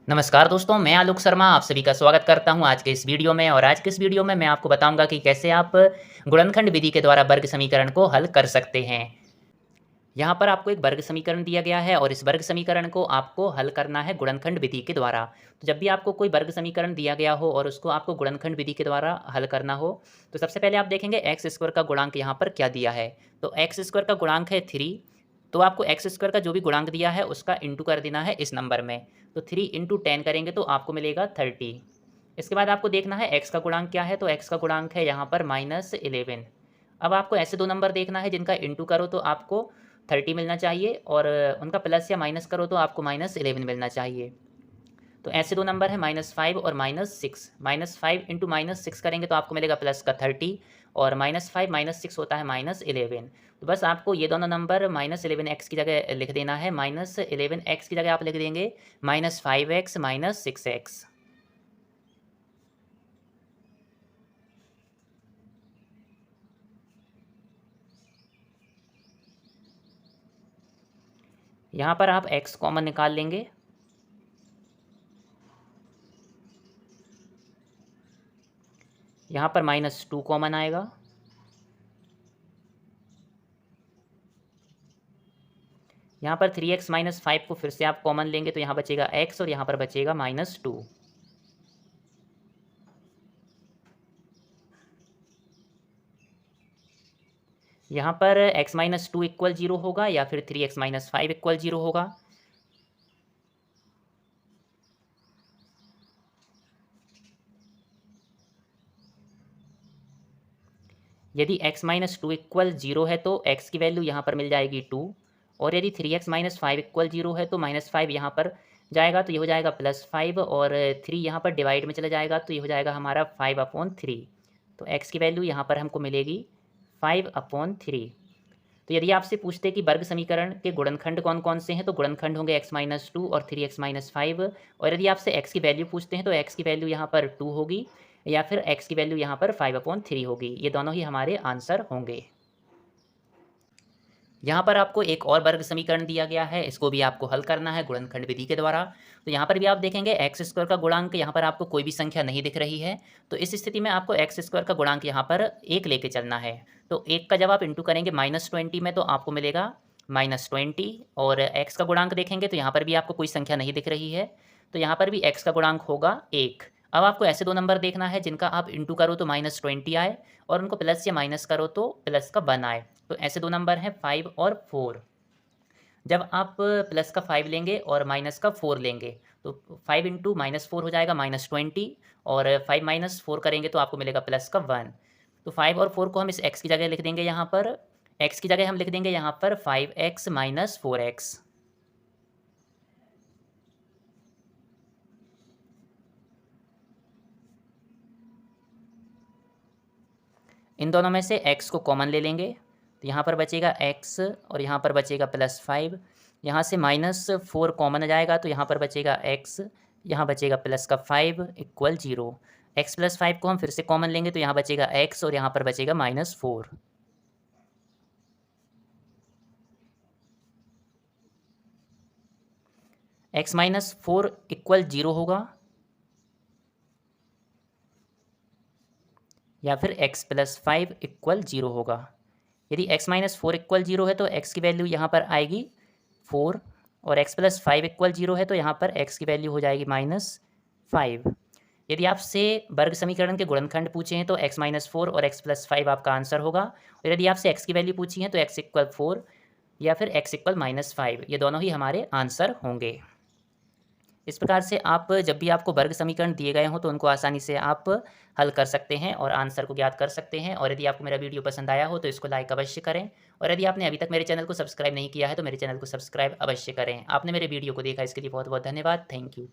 नमस्कार दोस्तों, मैं आलोक शर्मा आप सभी का स्वागत करता हूं आज के इस वीडियो में। और आज के इस वीडियो में मैं आपको बताऊंगा कि कैसे आप गुणनखंड विधि के द्वारा वर्ग समीकरण को हल कर सकते हैं। यहाँ पर आपको एक वर्ग समीकरण दिया गया है और इस वर्ग समीकरण को आपको हल करना है गुणनखंड विधि के द्वारा। तो जब भी आपको कोई वर्ग समीकरण दिया गया हो और उसको आपको गुणनखंड विधि के द्वारा हल करना हो, तो सबसे पहले आप देखेंगे एक्स स्क्वायर का गुणांक यहाँ पर क्या दिया है। तो एक्स स्क्वायर का गुणांक है 3। तो आपको एक्स स्क्वायर का जो भी गुणांक दिया है उसका इंटू कर देना है इस नंबर में। तो 3 इंटू 10 करेंगे तो आपको मिलेगा 30। इसके बाद आपको देखना है एक्स का गुणांक क्या है। तो एक्स का गुणांक है यहाँ पर -11। अब आपको ऐसे दो नंबर देखना है जिनका इंटू करो तो आपको 30 मिलना चाहिए और उनका प्लस या माइनस करो तो आपको -11 मिलना चाहिए। तो ऐसे दो नंबर हैं -5 और -6। -5 इंटू -6 करेंगे तो आपको मिलेगा प्लस का 30 और -5 -6 होता है -11। तो बस आपको ये दोनों नंबर -11x की जगह लिख देना है। -11x की जगह आप लिख देंगे -5x -6x। यहाँ पर आप x कॉमन निकाल लेंगे। यहाँ पर -2 कॉमन आएगा। यहाँ पर 3x -5 को फिर से आप कॉमन लेंगे तो यहाँ बचेगा x और यहाँ पर बचेगा -2। यहाँ पर x -2 इक्वल 0 होगा या फिर 3x -5 इक्वल 0 होगा। यदि x -2 इक्वल 0 है तो x की वैल्यू यहाँ पर मिल जाएगी 2। और यदि 3x -5 इक्वल 0 है तो -5 यहाँ पर जाएगा तो ये हो जाएगा +5 और 3 यहाँ पर डिवाइड में चला जाएगा तो ये हो जाएगा हमारा 5/3। तो x की वैल्यू यहाँ पर हमको मिलेगी 5/3। तो यदि आपसे पूछते कि वर्ग समीकरण के गुणनखंड कौन कौन से हैं तो गुणनखंड होंगे x -2 और 3x -5। और यदि आपसे x की वैल्यू पूछते हैं तो x की वैल्यू यहाँ पर 2 होगी या फिर x की वैल्यू यहाँ पर 5/3 होगी। ये दोनों ही हमारे आंसर होंगे। यहाँ पर आपको एक और वर्ग समीकरण दिया गया है, इसको भी आपको हल करना है गुणनखंड विधि के द्वारा। तो यहाँ पर भी आप देखेंगे एक्स स्क्वायर का गुणांक यहाँ पर आपको कोई भी संख्या नहीं दिख रही है। तो इस स्थिति में आपको एक्स स्क्वायर का गुणांक यहाँ पर 1 लेके चलना है। तो 1 का जब आप इंटू करेंगे -20 में तो आपको मिलेगा -20। और एक्स का गुणांक देखेंगे तो यहाँ पर भी आपको कोई संख्या नहीं दिख रही है। तो यहाँ पर भी एक्स का गुणांक होगा 1। अब आपको ऐसे दो नंबर देखना है जिनका आप इंटू करो तो -20 आए और उनको प्लस या माइनस करो तो प्लस का 1 आए। तो ऐसे दो नंबर हैं 5 और 4। जब आप प्लस का 5 लेंगे और माइनस का 4 लेंगे तो 5 इंटू -4 हो जाएगा -20 और 5 -4 करेंगे तो आपको मिलेगा प्लस का 1। तो 5 और 4 को हम इस x की जगह लिख देंगे। यहाँ पर x की जगह हम लिख देंगे यहाँ पर 5x - 4x। इन दोनों में से x को कॉमन ले लेंगे तो यहाँ पर बचेगा x और यहाँ पर बचेगा +5। यहाँ से -4 कॉमन आ जाएगा तो यहाँ पर बचेगा x, यहाँ बचेगा प्लस का 5 इक्वल 0। x + 5 को हम फिर से कॉमन लेंगे तो यहाँ बचेगा x और यहाँ पर बचेगा -4। x - 4 इक्वल 0 होगा या फिर x + 5 इक्वल 0 होगा। यदि x - 4 इक्वल 0 है तो x की वैल्यू यहाँ पर आएगी 4 और x + 5 इक्वल 0 है तो यहाँ पर x की वैल्यू हो जाएगी -5। यदि आपसे वर्ग समीकरण के गुणनखंड पूछे हैं तो x - 4 और x + 5 आपका आंसर होगा। और यदि आपसे x की वैल्यू पूछी है तो x = 4 या फिर x = -5, ये दोनों ही हमारे आंसर होंगे। इस प्रकार से आप जब भी आपको वर्ग समीकरण दिए गए हों तो उनको आसानी से आप हल कर सकते हैं और आंसर को ज्ञात कर सकते हैं। और यदि आपको मेरा वीडियो पसंद आया हो तो इसको लाइक अवश्य करें। और यदि आपने अभी तक मेरे चैनल को सब्सक्राइब नहीं किया है तो मेरे चैनल को सब्सक्राइब अवश्य करें। आपने मेरे वीडियो को देखा इसके लिए बहुत बहुत धन्यवाद। Thank you.